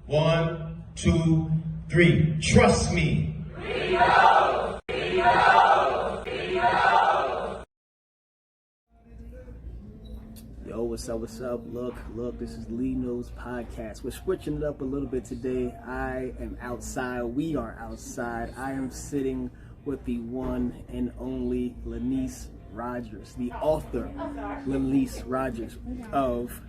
1, 2, 3. Trust me. We know. We know. We know. Yo, what's up, what's up? Look, this is Lee Knows Podcast. We're switching it up a little bit today. I am outside, we are outside. I am sitting with the one and only Lynnie Rogers, the author, Lynnie Rogers, of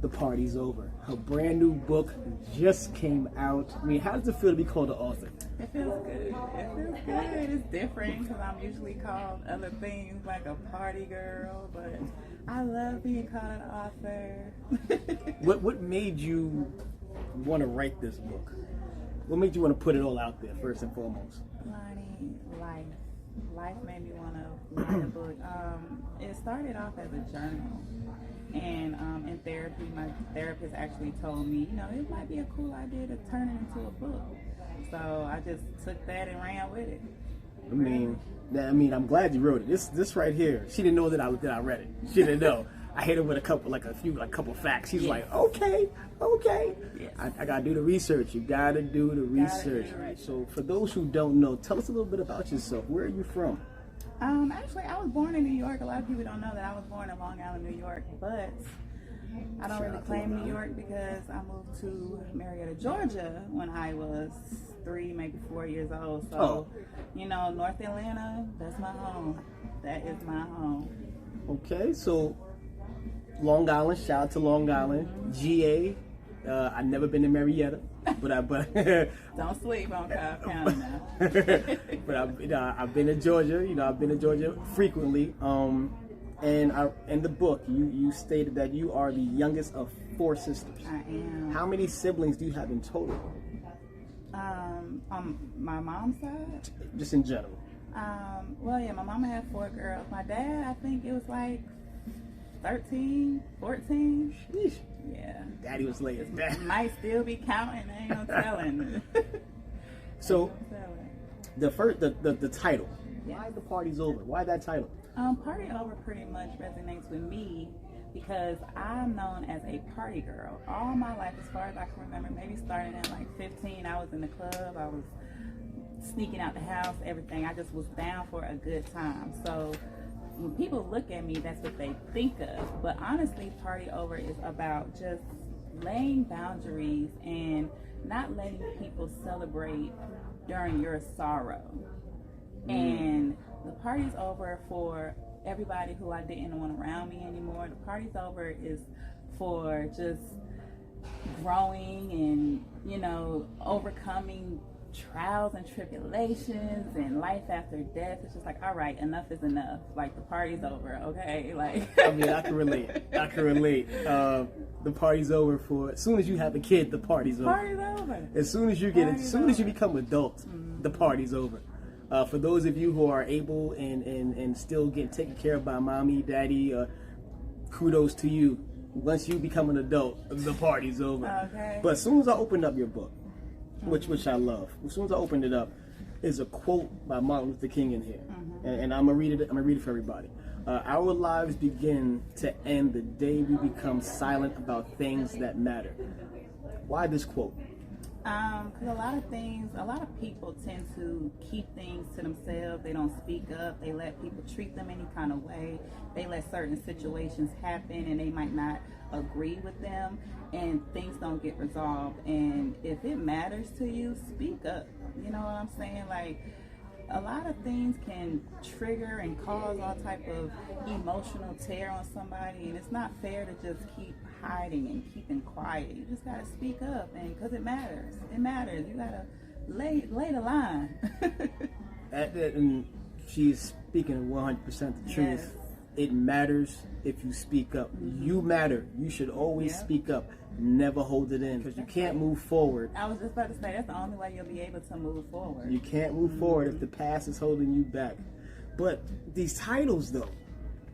The Party's Over. Her brand new book just came out. I mean, how does it feel to be called the author? It feels good. It feels good. It's different because I'm usually called other things like a party girl, but I love being called an author. What made you want to write this book? What made you want to put it all out there, first and foremost? Lonnie, life made me want to write a book. It started off as a journal, and in therapy, my therapist actually told me, it might be a cool idea to turn it into a book. So I just took that and ran with it. I mean, I'm glad you wrote it. This right here, she didn't know that I read it. She didn't know. I hit her with a couple facts. She's like, okay. Yes. I gotta do the research. You gotta do the research. So for those who don't know, tell us a little bit about yourself. Where are you from? Actually, I was born in New York. A lot of people don't know that I was born in Long Island, New York, but I don't really claim New York because I moved to Marietta, Georgia when I was 3, maybe 4 years old. So, North Atlanta, that's my home. That is my home. Okay, so Long Island, shout out to Long Island. GA, I've never been to Marietta, but don't sleep on Cobb County now. but I've been to Georgia. I've been to Georgia frequently. And in the book, you stated that you are the youngest of 4 sisters. I am. How many siblings do you have in total? On my mom's side? Just in general. My mama had 4 girls. My dad, I think it was like 13, 14. Sheesh. Yeah. Daddy was late as that. Might still be counting. Ain't no telling. So, the title. Yes. Why The Party's Over? Why that title? Party Over pretty much resonates with me because I'm known as a party girl. All my life, as far as I can remember, maybe starting at like 15, I was in the club, I was sneaking out the house, everything. I just was down for a good time. So when people look at me, that's what they think of. But honestly, Party Over is about just laying boundaries and not letting people celebrate during your sorrow. And the party's over for everybody who I didn't want around me anymore. The party's over is for just growing and, overcoming trials and tribulations and life after death. It's just like, all right, enough is enough. Like, the party's over, okay? Like, I mean, I can relate. The party's over for, as soon as you have a kid, the party's over. Party's over. As soon as you become adults, the party's over. For those of you who are able and still getting taken care of by mommy, daddy, kudos to you. Once you become an adult, the party's over. Okay. But as soon as I opened up your book, which I love, as soon as I opened it up, is a quote by Martin Luther King in here, and I'm gonna read it. I'm gonna read it for everybody. Our lives begin to end the day we become silent about things that matter. Why this quote? Because a lot of people tend to keep things to themselves. They don't speak up. They let people treat them any kind of way. They let certain situations happen and they might not agree with them and things don't get resolved. And if it matters to you, speak up. You know what I'm saying? Like, a lot of things can trigger and cause all type of emotional tear on somebody, and it's not fair to just keep hiding and keeping quiet. You just gotta speak up, and because it matters. It matters. You gotta lay the line. And she's speaking 100% the truth. Yes. It matters if you speak up. You matter. You should always speak up. Never hold it in, because you can't move forward. I was just about to say, that's the only way you'll be able to move forward. You can't move forward if the past is holding you back. But these titles, though,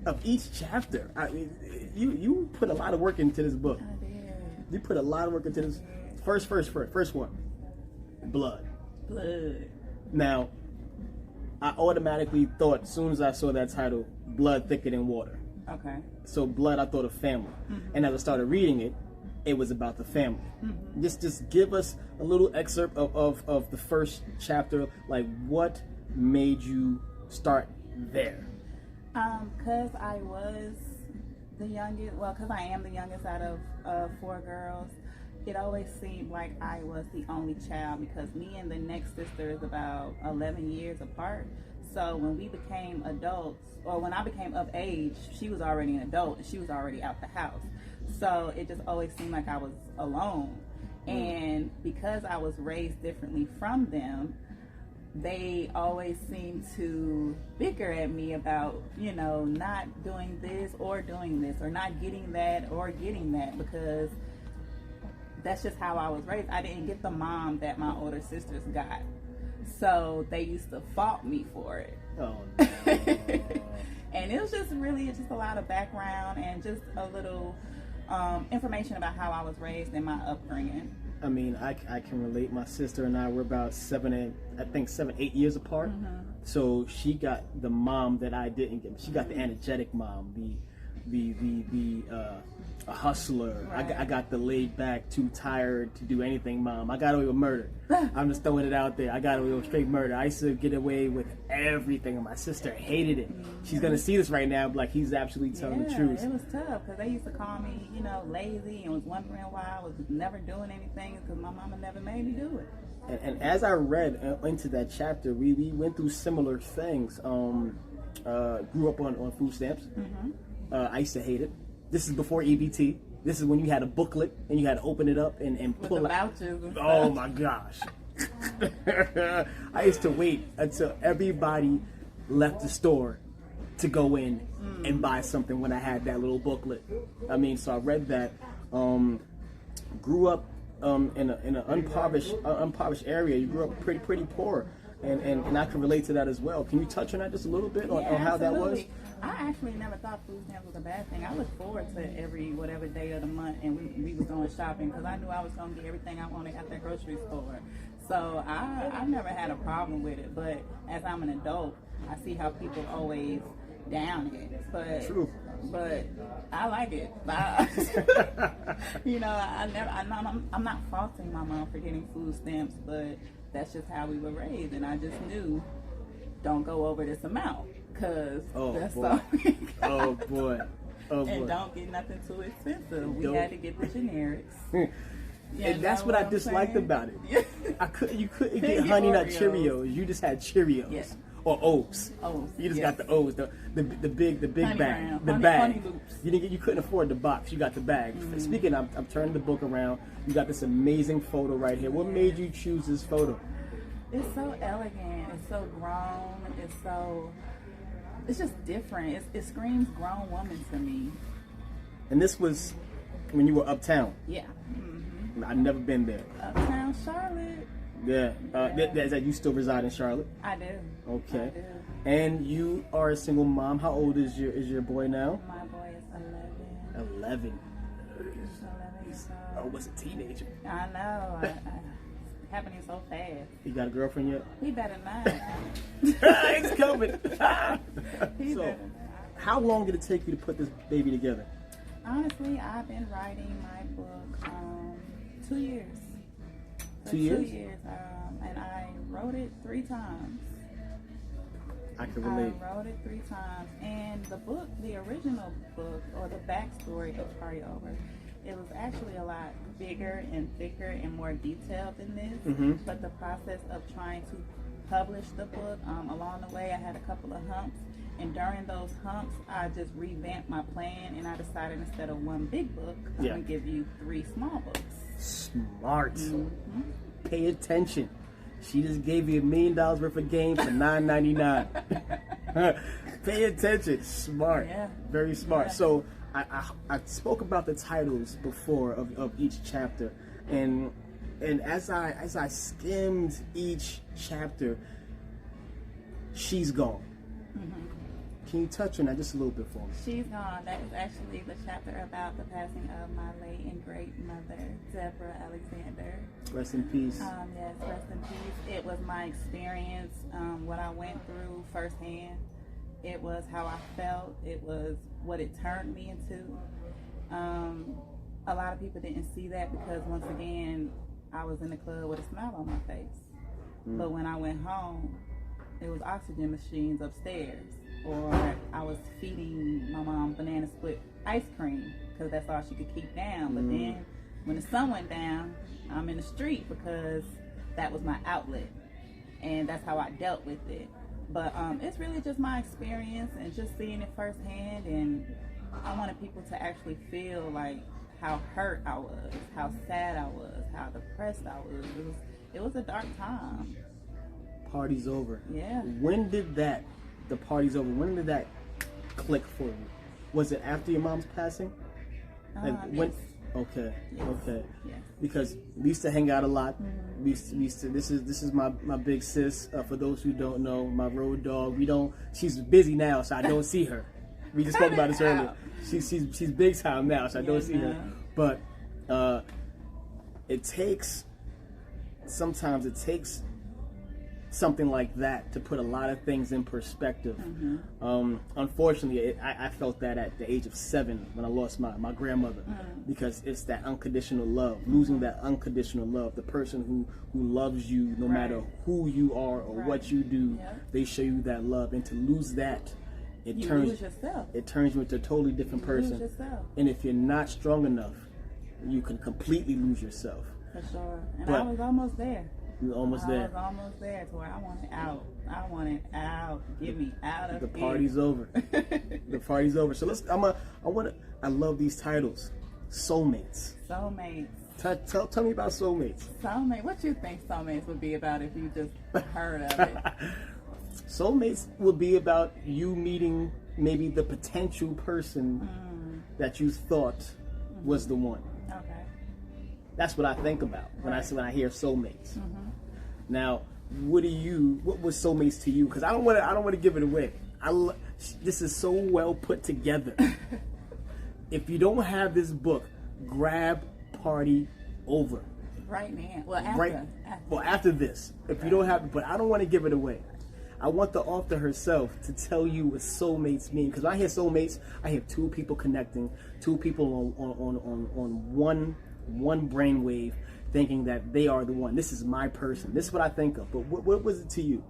of each chapter, I mean, you put a lot of work into this book. I did. You put a lot of work into this. First one, blood. Now, I automatically thought, as soon as I saw that title, blood thicker than water. Okay. So blood, I thought of family. And as I started reading it, it was about the family. Just give us a little excerpt of the first chapter. Like, what made you start there? Because I was the youngest, well, because I am the youngest out of 4 girls, it always seemed like I was the only child, because me and the next sister is about 11 years apart. So when we became adults, or when I became of age, she was already an adult and she was already out the house. So it just always seemed like I was alone. And because I was raised differently from them, they always seem to bicker at me about, you know, not doing this or doing this, or not getting that or getting that, because that's just how I was raised. I didn't get the mom that my older sisters got. So they used to fault me for it. Oh, no. And it was just really just a lot of background and just a little information about how I was raised and my upbringing. I mean, I can relate. My sister and I were about 7, 8 years apart. So she got the mom that I didn't get. She got the energetic mom, a hustler. Right. I got the laid back, too tired to do anything mom. I got away with murder. I'm just throwing it out there. I got away with straight murder. I used to get away with everything, and my sister hated it. She's gonna see this right now, like, he's absolutely telling the truth. It was tough, because they used to call me, you know, lazy, and was wondering why I was never doing anything, because my mama never made me do it. And as I read into that chapter, we went through similar things. Grew up on food stamps. I used to hate it. This is before EBT. This is when you had a booklet and you had to open it up and With pull the out. vouchers and Oh stuff. my gosh. I used to wait until everybody left the store to go in and buy something when I had that little booklet. I mean, so I read that. Grew up in an unpolished area. You grew up pretty poor. And I can relate to that as well. Can you touch on that just a little bit on how that was? I actually never thought food stamps was a bad thing. I look forward to every whatever day of the month, and we was going shopping, because I knew I was going to get everything I wanted at the grocery store. So I never had a problem with it. But as I'm an adult, I see how people always down it. But True. But I like it. You know, I'm not faulting my mom for getting food stamps, but that's just how we were raised, and I just knew, don't go over this amount, because that's all we got. Oh boy. And don't get nothing too expensive. We had to get the generics. And that's what I disliked about it. You couldn't get Honey Nut Cheerios. You just had Cheerios. Yeah. Or O's. You just got the O's, the big Honey bag, Brown, the honey bag. loops. You couldn't afford the box. You got the bag. Speaking, I'm turning the book around. You got this amazing photo right here. What made you choose this photo? It's so elegant. It's so grown. It's just different. It screams grown woman to me. And this was when you were uptown. Yeah. I've never been there. Uptown Charlotte. Yeah. Is that you still reside in Charlotte? I do. Okay. I do. And you are a single mom. How old is your boy now? My boy is 11. 11. He's 11 years old. Oh, was a teenager. I know. It's happening so fast. You got a girlfriend yet? He better not. It's coming. He So, better not. how long did it take you to put this baby together? Honestly, I've been writing my book 2 years. For 2 years? 2 years. And I wrote it 3 times. I can relate. I wrote it 3 times. And the book, the original book, or the backstory of Partyover, it was actually a lot bigger and thicker and more detailed than this. But the process of trying to publish the book, along the way, I had a couple of humps. And during those humps, I just revamped my plan, and I decided instead of 1 big book, I'm going to give you 3 small books. Smart. Pay attention. She just gave you $1 million worth of game for $9.99. Pay attention. Smart. Yeah. Very smart. Yeah. So I spoke about the titles before of each chapter, and as I skimmed each chapter, she's gone. Can you touch on that just a little bit for me? She's Gone. That is actually the chapter about the passing of my late and great mother, Deborah Alexander. Rest in peace. Yes, rest in peace. It was my experience, what I went through firsthand. It was how I felt. It was what it turned me into. a lot of people didn't see that because once again, I was in the club with a smile on my face. But when I went home, it was oxygen machines upstairs, or I was feeding my mom banana split ice cream because that's all she could keep down. But then when the sun went down, I'm in the street because that was my outlet, and that's how I dealt with it. But it's really just my experience and just seeing it firsthand, and I wanted people to actually feel like how hurt I was, how sad I was, how depressed I was. It was a dark time. Party's over. Yeah. When did the party's over, when did that click for you? Was it after your mom's passing? Yes. Okay. Yes. Okay. Yes. Because we used to hang out a lot. We used to, this is my big sis. For those who don't know, my road dog. She's busy now, so I don't see her. We just spoke about this earlier. She's big time now, so I don't see her. But sometimes it takes something like that to put a lot of things in perspective. Unfortunately, I felt that at the age of 7 when I lost my grandmother, because it's that unconditional love, losing that unconditional love, the person who loves you no matter who you are or what you do. They show you that love, and to lose that, it turns you into a totally different person. And if you're not strong enough, you can completely lose yourself. For sure. And I was almost there. You were almost there. I was almost there to where I wanted out. I wanted out. Get me out of here. The party's over. The party's over. So I love these titles. Soulmates. Soulmates. Tell me about soulmates. Soulmate. What you think soulmates would be about if you just heard of it? Soulmates would be about you meeting maybe the potential person that you thought was the one. Okay. That's what I think about when I hear soulmates. Now, what was soulmates to you? Because I don't want to give it away. This is so well put together. If you don't have this book, grab Partyover right now. Well, after this. If you don't have it, but I don't want to give it away. I want the author herself to tell you what soulmates mean. Because when I hear soulmates, I hear two people connecting, two people on one brainwave, thinking that they are the one. This is my person. This is what I think of. But what was it to you?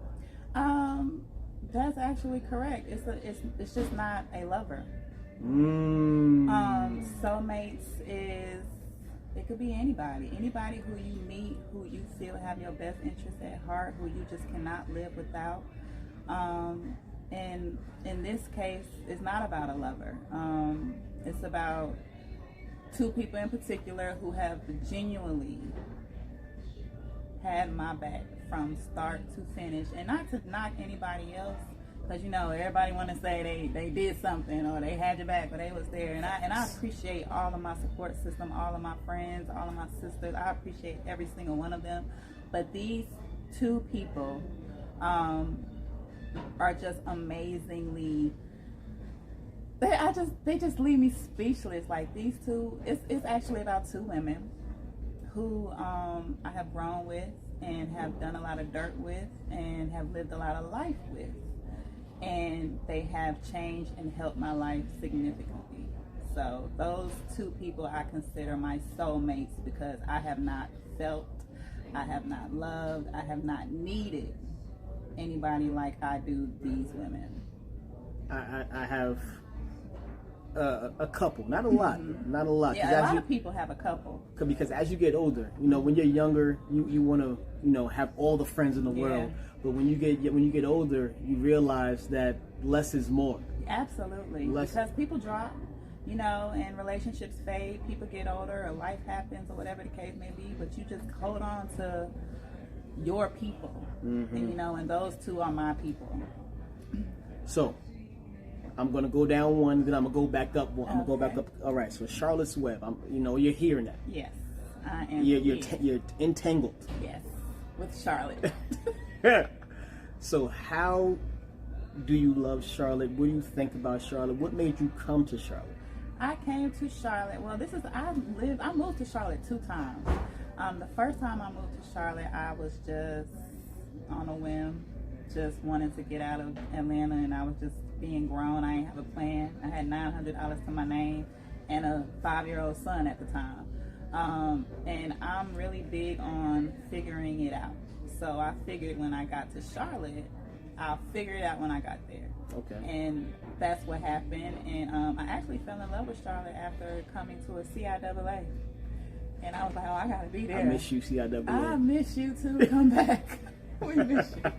That's actually correct. It's just not a lover. Soulmates is, it could be anybody who you meet, who you feel have your best interest at heart, who you just cannot live without. And in this case, it's not about a lover. It's about two people in particular who have genuinely had my back from start to finish. And not to knock anybody else, because everybody want to say they did something, or they had your back, or they was there. And I appreciate all of my support system, all of my friends, all of my sisters. I appreciate every single one of them. But these two people are just amazingly. They just leave me speechless. Like these two, it's actually about two women who I have grown with and have done a lot of dirt with and have lived a lot of life with. And they have changed and helped my life significantly. So those two people I consider my soulmates, because I have not felt, I have not loved, I have not needed anybody like I do these women. I have a couple, not a lot, not a lot. Yeah, a lot of people have a couple. Because as you get older, when you're younger, you want to have all the friends in the world. But when you get older, you realize that less is more. Absolutely. Because people drop, and relationships fade. People get older, or life happens, or whatever the case may be. But you just hold on to your people, and those two are my people. So I'm gonna go down one, then I'm gonna go back up one. I'm gonna go back up. All right. So Charlotte's Web. You're hearing that. Yes, I am. You're entangled. Yes, with Charlotte. So how do you love Charlotte? What do you think about Charlotte? What made you come to Charlotte? I came to Charlotte. Well, I moved to Charlotte 2 times. The first time I moved to Charlotte, I was just on a whim, just wanting to get out of Atlanta, and I was just being grown. I didn't have a plan. I had $900 to my name, and a 5-year-old son at the time. And I'm really big on figuring it out. So I figured when I got to Charlotte, I'll figure it out when I got there. Okay. And that's what happened. And I actually fell in love with Charlotte after coming to a CIAA. And I was like, oh, I gotta be there. I miss you, CIAA. I miss you too. Come back. We miss you.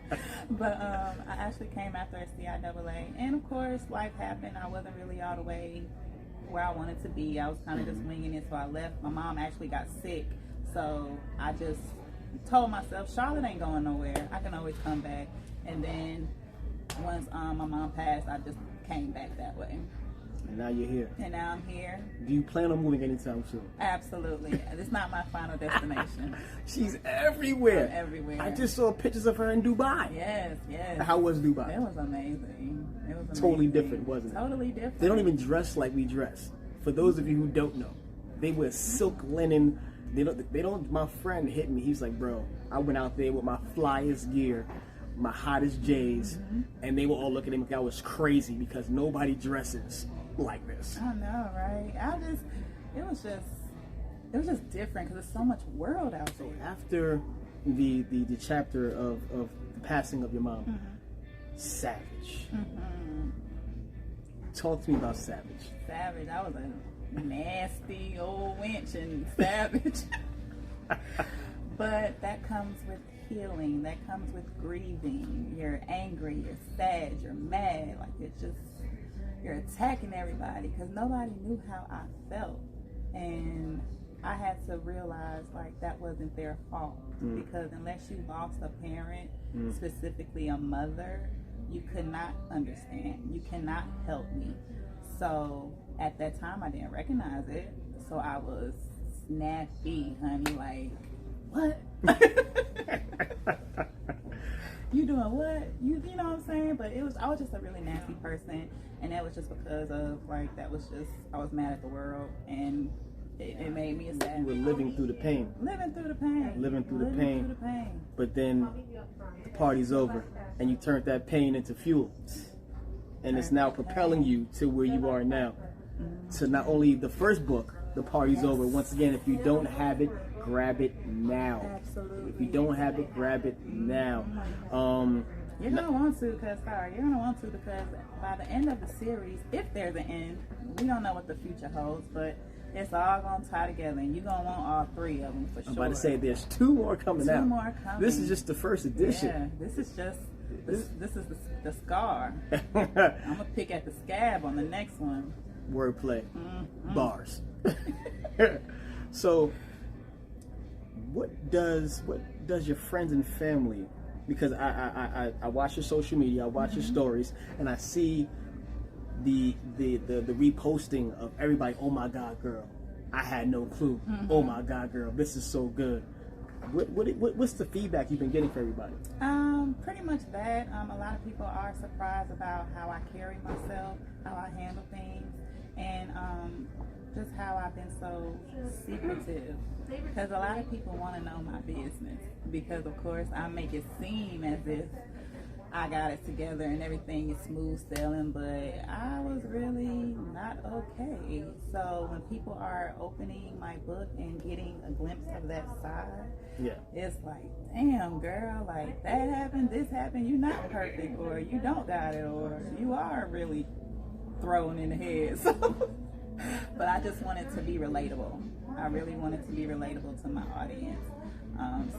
But I actually came after a CIAA. And of course, life happened. I wasn't really all the way where I wanted to be. I was kind of just winging it, so I left. My mom actually got sick. So I just told myself, Charlotte ain't going nowhere. I can always come back. And then once my mom passed, I just came back that way. And now you're here. And now I'm here. Do you plan on moving anytime soon? Absolutely. It's not my final destination. She's everywhere. I'm everywhere. I just saw pictures of her in Dubai. Yes, yes. How was Dubai? It was amazing. It was amazing. Totally different, wasn't it? Totally different. They don't even dress like we dress. For those of you who don't know, they wear silk linen. They don't. My friend hit me. He's like, bro, I went out there with my flyest gear, my hottest J's, and they were all looking at me like I was crazy because nobody dresses like this. I know, right? It was just different because there's so much world out there. After the chapter of the passing of your mom, Savage. Talk to me about Savage. Savage. I was a nasty old wench and Savage. But that comes with healing. That comes with grieving. You're angry. You're sad. You're mad. Like it's just, you're attacking everybody because nobody knew how I felt. And I had to realize like that wasn't their fault because unless you lost a parent, specifically a mother, you could not understand. You cannot help me. So at that time, I didn't recognize it. So I was snappy, honey. Like, what? You doing what? You know what I'm saying? But I was just a really nasty person, and that was just because of like I was mad at the world, and it made me a sad. You were living through the pain. Living through the pain. Living through the pain. But then the party's over, and you turned that pain into fuel, and it's now propelling you to where you are now. To not only the first book, The Party's Over. Once again, if you don't have it, grab it now. Absolutely. If you don't have it, grab it now. You're gonna want to because by the end of the series, if there's an end, we don't know what the future holds, but it's all gonna tie together, and you're gonna want all three of them for sure. I'm about to say there's two more coming out. Two more coming. This is just the first edition. Yeah, this is just the scar. I'm gonna pick at the scab on the next one. Wordplay, bars. So, what does your friends and family? Because I watch your social media, I watch your stories, and I see the reposting of everybody. Oh my God, girl, I had no clue. Oh my God, girl, this is so good. What's the feedback you've been getting for everybody? Pretty much that. A lot of people are surprised about how I carry myself, how I handle things, and just how I've been so secretive. Because a lot of people want to know my business. Because of course I make it seem as if I got it together and everything is smooth sailing, but I was really not okay. So when people are opening my book and getting a glimpse of that side, it's like, damn girl, like that happened, this happened, you're not perfect, or you don't got it, or you are really thrown in the head. So, but I just wanted to be relatable. I really wanted to be relatable to my audience.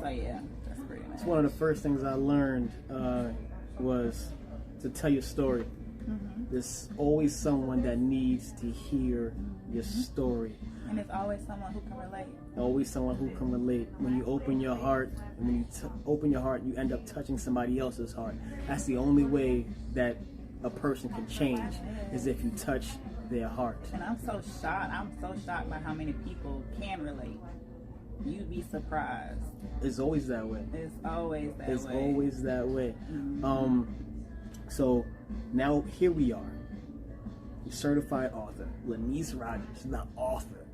So yeah, that's pretty much. It's one of the first things I learned was to tell your story. There's always someone that needs to hear your story. And it's always someone who can relate. Always someone who can relate. When you open your heart, and when you open your heart, you end up touching somebody else's heart. That's the only way that a person can change, is if you touch their heart. And I'm so shocked by how many people can relate. You'd be surprised. It's always that way. It's always that way. It's always that way. So now here we are. You're certified author, Lynnie Rogers, the author.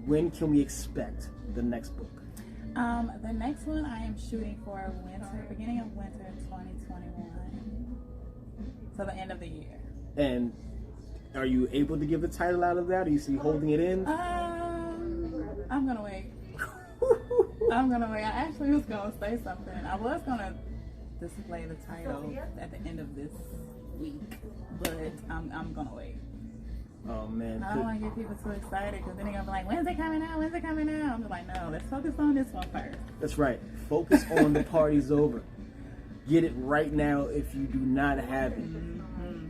When can we expect the next book? The next one I am shooting for beginning of winter 2021. So the end of the year. And Are you able to give the title out of that? Are you see holding it in? I'm gonna wait. I'm gonna wait. I actually was gonna say something. I was gonna display the title at the end of this week, but I'm gonna wait. Oh man, I don't want to get people too excited because then they're gonna be like, "When's it coming out? When's it coming out?" I'm like, "No, let's focus on this one first." That's right. Focus on The Party's Over. Get it right now if you do not have it.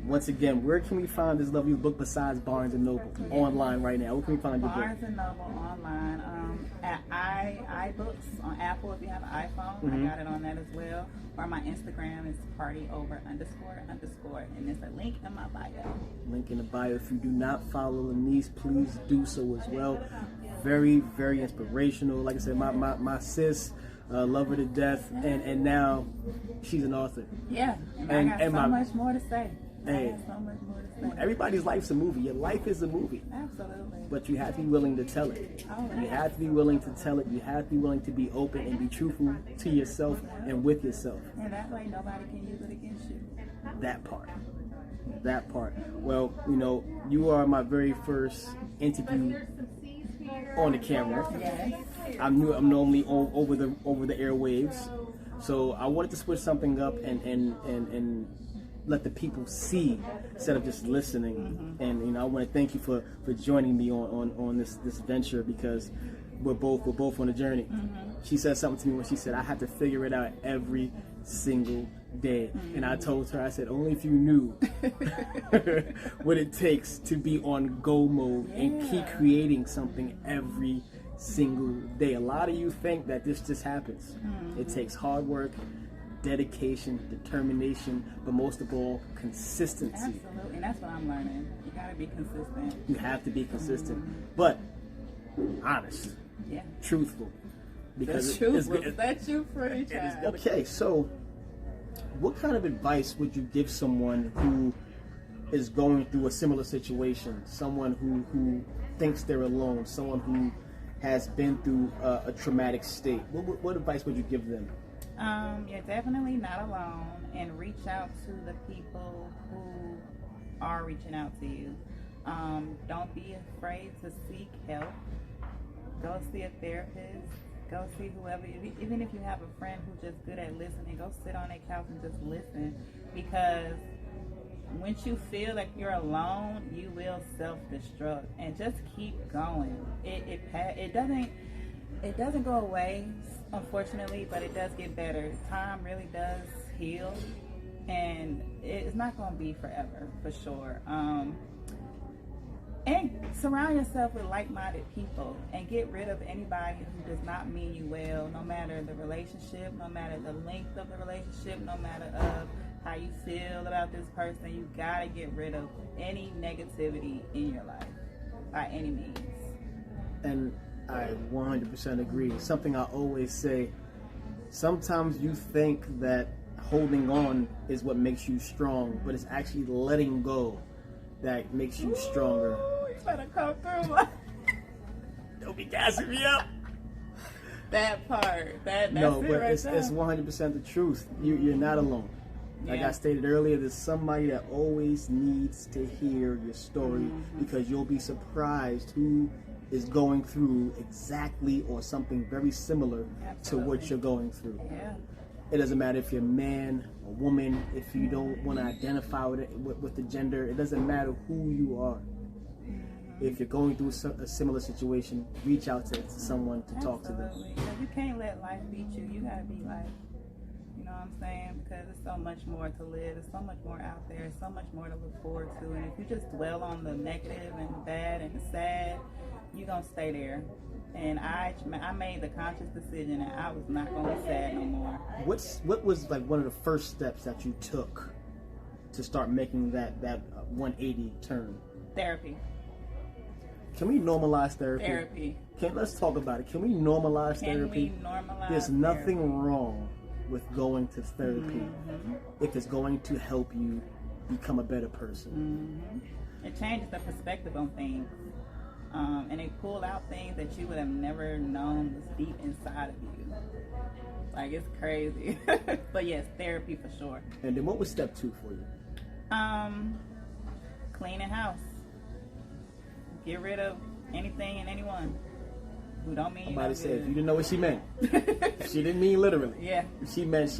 Once again, where can we find this lovely book besides Barnes & Noble? Online right now. Where can we find your book? Barnes & Noble online, at iBooks on Apple if you have an iPhone. I got it on that as well. Or my Instagram is partyover__, and there's a link in my bio. Link in the bio. If you do not follow Lynnie, please do so as well. Very, very inspirational. Like I said, my sis, love her to death, and now she's an author. Yeah, and I got so much more to say. Hey, so much more to say. Everybody's life's a movie. Your life is a movie. Absolutely. But you have to be willing to tell it. You have to be willing to tell it. You have to be willing to be open and be truthful to yourself and with yourself. And that way nobody can use it against you. That part. That part. Well, you know, you are my very first interview on the camera. Yes. I'm normally over the airwaves. So I wanted to switch something up and let the people see instead of just listening. And you know, I want to thank you for joining me on this venture, because we're both on a journey. She said something to me when she said I had to figure it out every single day, and I told her, I said, only if you knew what it takes to be on go mode and keep creating something every single day. A lot of you think that this just happens. It takes hard work, dedication, determination, but most of all, consistency. Absolutely, and that's what I'm learning. You gotta be consistent. You have to be consistent, but honest, truthful. Because That's you free, child. Okay, so what kind of advice would you give someone who is going through a similar situation? Someone who thinks they're alone, someone who has been through a traumatic state. What advice would you give them? You're definitely not alone, and reach out to the people who are reaching out to you. Don't be afraid to seek help. Go see a therapist. Go see whoever, even if you have a friend who's just good at listening, go sit on their couch and just listen, because once you feel like you're alone, you will self-destruct, and just keep going. It doesn't go away, unfortunately, but it does get better. Time really does heal, and it's not going to be forever, for sure. And surround yourself with like-minded people, and get rid of anybody who does not mean you well, no matter the relationship, no matter the length of the relationship, no matter of how you feel about this person. You gotta get rid of any negativity in your life by any means. And I 100% agree. Something I always say, sometimes you think that holding on is what makes you strong, but it's actually letting go that makes you stronger. Ooh, you better come through. Don't be gassing me up. That part. That's no, it but right it's 100% the truth. You're not alone. Like I stated earlier, there's somebody that always needs to hear your story, because you'll be surprised who is going through exactly or something very similar to what you're going through. Yeah. It doesn't matter if you're a man, a woman, if you don't want to identify with the gender. It doesn't matter who you are. If you're going through a similar situation, reach out to someone to talk to them. You can't let life beat you. You gotta be life. You know what I'm saying? Because there's so much more to live. There's so much more out there. There's so much more to look forward to. And if you just dwell on the negative and the bad and the sad, you're gonna stay there. And I made the conscious decision that I was not gonna be sad no more. What was like one of the first steps that you took to start making that 180 turn? Therapy. Can we normalize therapy? Therapy. Let's talk about it. Can we normalize therapy? Can we normalize There's nothing therapy? wrong with going to therapy if it's going to help you become a better person. It changes the perspective on things. And they pull out things that you would have never known was deep inside of you. Like, it's crazy. But yes, therapy for sure. And then what was step 2 for you? Cleaning house. get rid of anything and anyone who don't mean Somebody no said, if you good. didn't know what she meant, she didn't mean literally. Yeah. She meant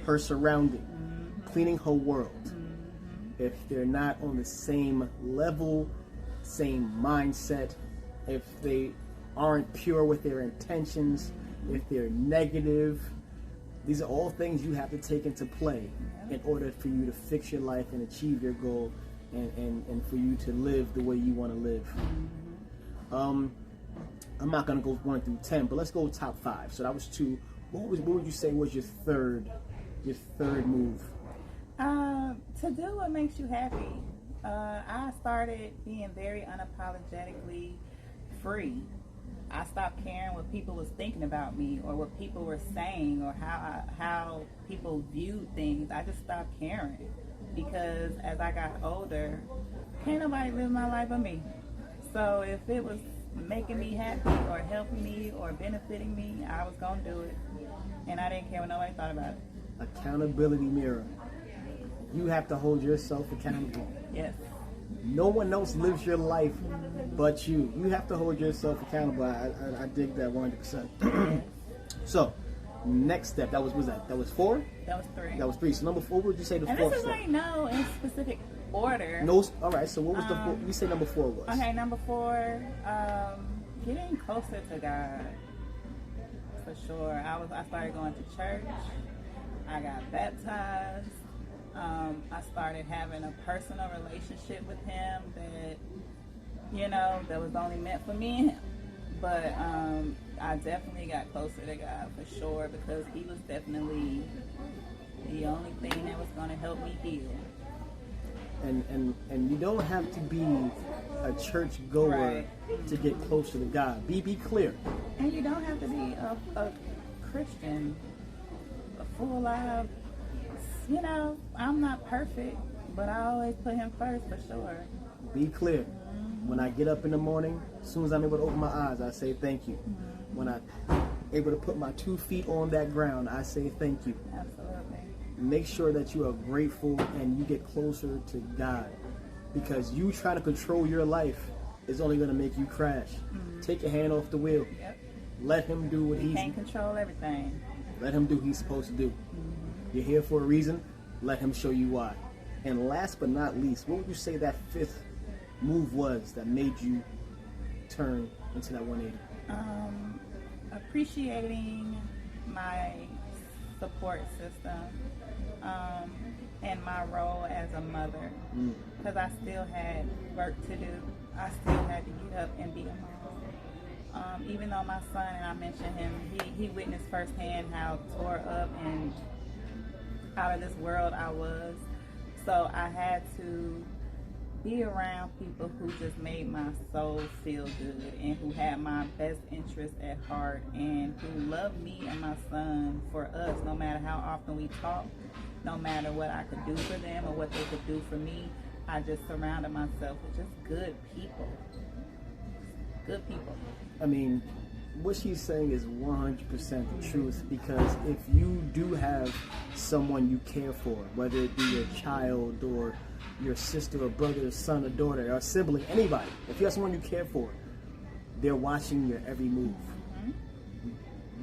her surrounding, cleaning her world. If they're not on the same level, same mindset, if they aren't pure with their intentions, if they're negative, these are all things you have to take into play in order for you to fix your life and achieve your goal, and for you to live the way you want to live. I'm not gonna go 1 through 10, but let's go top 5. So that was 2. What would you say was your third move? To do what makes you happy. I started being very unapologetically free. I stopped caring what people was thinking about me or what people were saying or how people viewed things. I just stopped caring because as I got older, can't nobody live my life but me. So if it was making me happy or helping me or benefiting me, I was gonna do it, and I didn't care what nobody thought about it. Accountability mirror. You have to hold yourself accountable. Yes. No one else lives your life but you. You have to hold yourself accountable. I dig that 100%. So, next step. That was 4? That was 3. That was 3. So number 4. What would you say the And fourth this is step? like no in specific order. No. All right. So what was the 4? You say number 4 was. Okay, number 4, getting closer to God. For sure. I started going to church. I got baptized. I started having a personal relationship with him that was only meant for me and him. But I definitely got closer to God for sure because he was definitely the only thing that was going to help me heal. And you don't have to be a church goer Right. to get closer to God. Be clear. And you don't have to be a Christian, a full life. I'm not perfect, but I always put him first for sure. Be clear. When I get up in the morning, as soon as I'm able to open my eyes, I say thank you. When I'm able to put my 2 feet on that ground, I say thank you. Absolutely. Make sure that you are grateful and you get closer to God. Because you trying to control your life is only going to make you crash. Take your hand off the wheel. Yep. Let him do what You can't control everything. Let him do what he's supposed to do. You're here for a reason. Let him show you why. And last but not least, what would you say that 5th move was that made you turn into that 180? Appreciating my support system and my role as a mother, because I still had work to do. I still had to get up and be a mom. Even though my son, and I mentioned him, he witnessed firsthand how tore up and out of this world I was. So I had to be around people who just made my soul feel good and who had my best interest at heart and who loved me and my son for us, no matter how often we talked, no matter what I could do for them or what they could do for me. I just surrounded myself with just good people. Good people. I mean, what she's saying is 100% the truth, because if you do have someone you care for, whether it be your child or your sister or brother or son or daughter or sibling, anybody, if you have someone you care for, they're watching your every move.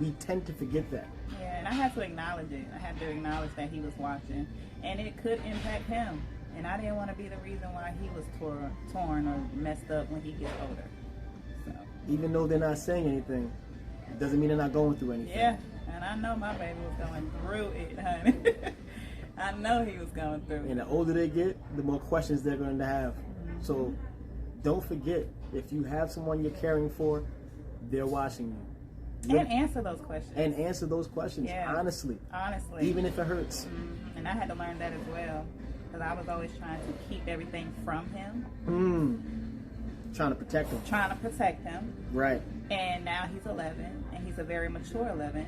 We tend to forget that. Yeah, and I had to acknowledge it. I had to acknowledge that he was watching, and it could impact him. And I didn't want to be the reason why he was torn or messed up when he gets older. So. Even though they're not saying anything, it doesn't mean they're not going through anything. Yeah, and I know my baby was going through it, honey. I know he was going through it. And the older they get, the more questions they're going to have. So don't forget, if you have someone you're caring for, they're watching you. And answer those questions. And answer those questions, honestly. Honestly. Even if it hurts. And I had to learn that as well. Because I was always trying to keep everything from him. Trying to protect him. Trying to protect him. Right. And now he's 11, and he's a very mature 11.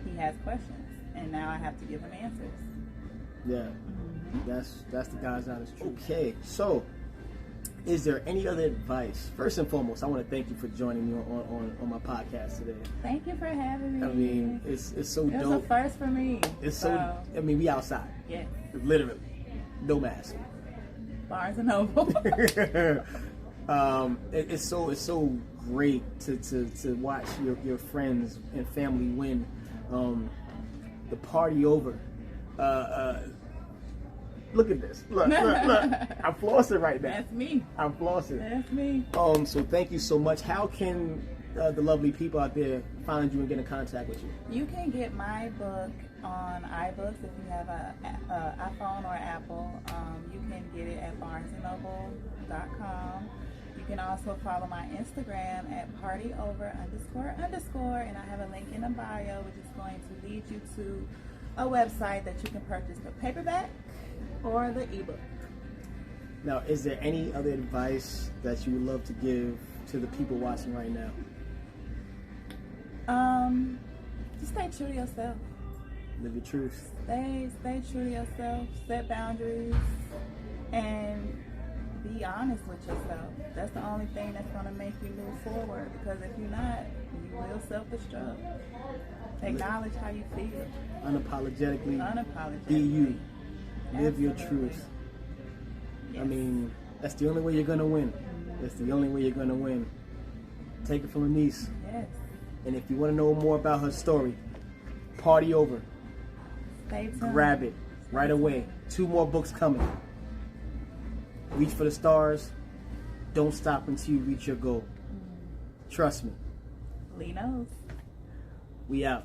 He has questions, and now I have to give him answers. Yeah. That's the God's honest truth. Okay, so is there any other advice? First and foremost, I want to thank you for joining me on my podcast today. Thank you for having me. I mean, it's so dope. It was a first for me. It's so. I mean, we outside. Yeah. Literally, no mask. Barnes and Noble. It's so great to watch your friends and family win. The party over. Look at this. Look. I'm flossing right now. That's me. I'm flossing. That's me. So thank you so much. How can the lovely people out there find you and get in contact with you? You can get my book on iBooks if you have an iPhone or Apple. You can get it at barnesandnoble.com. You can also follow my Instagram at partyover__, and I have a link in the bio which is going to lead you to a website that you can purchase the paperback or the ebook. Now, is there any other advice that you would love to give to the people watching right now? Just stay true to yourself. Live your truth. Stay true to yourself. Set boundaries and be honest with yourself. That's the only thing that's going to make you move forward. Because if you're not, you will self-destruct. Acknowledge how you feel. Unapologetically. Unapologetically. Be you. Live your Absolutely. truth. Yes. I mean, that's the only way you're going to win. That's the only way you're going to win. Take it from a niece. Yes. And if you want to know more about her story, Party Over. Stay tuned. Grab it right away. 2 more books coming. Reach for the stars. Don't stop until you reach your goal. Trust me. Lee knows. We out.